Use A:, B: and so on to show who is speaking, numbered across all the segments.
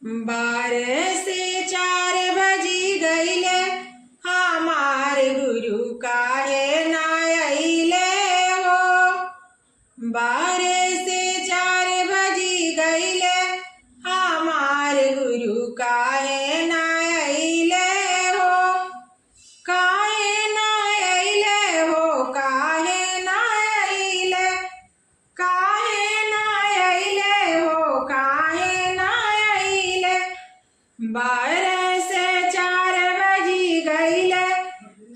A: 12 से 4 बजी गईले, हमार गुरु काहे ना अइले हो। 12 से 4 बजी गईले, हमार गुरु काहे ना अइले हो। काहे ना अइले हो, काहे ना अइले, काहे ना अइले हो, काहे ना अइले। 12 से 4 बजी गईले,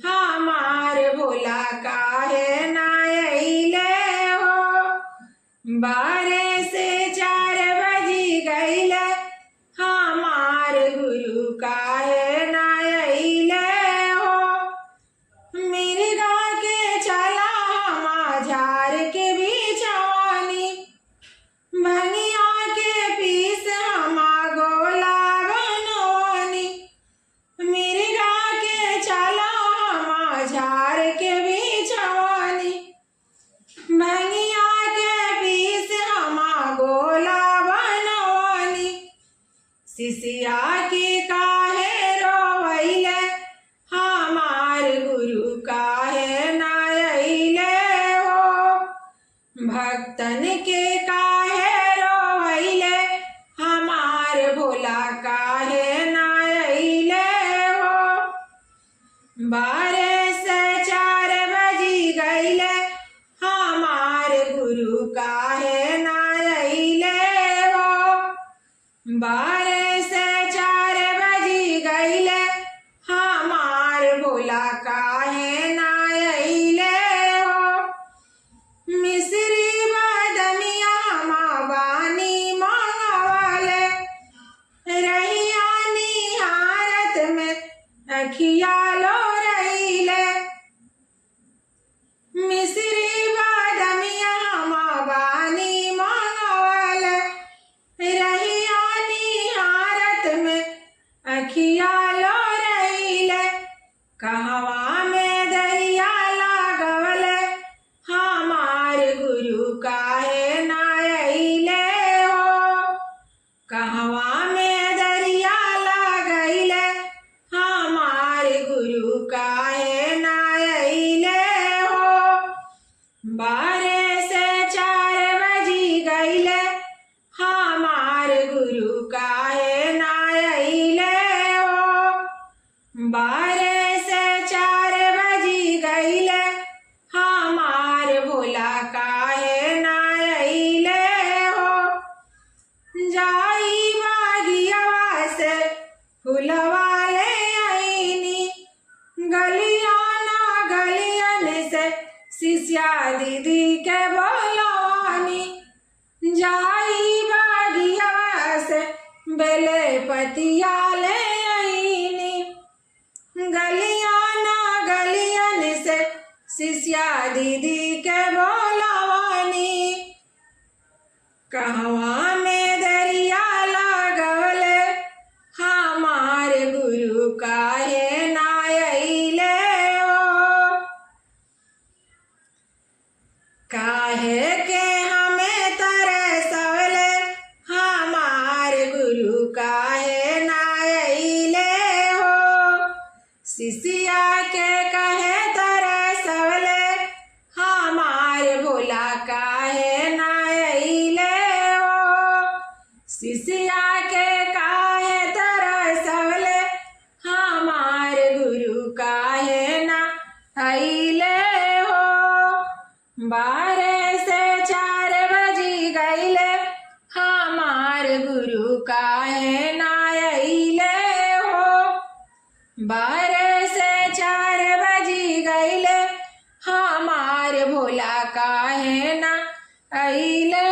A: हमार भोला काहे ना अइले हो। 12 से 4 बजी गईले, हमार गुरु काहे ना अइले हो। मिर्गा के चला हमा झार के बिछानी, भंगिया के पीस हमा गोला बनवानी। मिर्गा के चला हमा झार के बिछानी, भंगिया के पीस हमा गोला बनवानी। शिष्या की काहे रोवैले, हमार गुरु काहे ना अइले हो। भक्तन के काहे रोवैले, हमार भोला काहे ना अइले हो। 12 से 4 बजी गईले, हमार गुरु काहे ना अइले हो। 12 से 4 बजी गईले, हमार भोला काहे ना अइले हो। मिश्री बदमिया हमा बानी मंगवाले, रहिया निहारत में अखिया लो रहीले। मिश्री बदमिया हमा बानी मंगवाले, रहिया निहारत में अखिया लो रहीले। कहवा में दरिया लागवले, हमार गुरु काहे ना अइले हो। कहवा में दरिया लागइले, हमार गुरु काहे ना अइले हो। 12 से 4 बजी गईले, हमार गुरु काहे ना अइले हो। 12 से 4 बजी गईले, हमार भोला काहे ना अइले हो। जाई बागियावा से फुलवा ले आईनी, गलियाना गलियन से शिष्या दीदी के बोलवानी। जाई बागियावा से बेले पतिया ले आईनी, गलियाना गलियन से शिष्या दीदी के बोलवानी। कहवा में दरिया लागवले, हमार गुरु काहे ना अइले हो। काहे के हमें तरसवले, हमार गुरु काहे ना अइले हो। शिष्या के कहे तरसवले, हमार भोला काहे ना अइले हो। शिष्या के काहे तरसवले, हमार गुरु काहे ना अइले हो। 12 से 4 बजी गईले, हमार गुरु काहे ना अइले हो। 12 से 4 बजी गईले, हमार भोला काहे ना अइले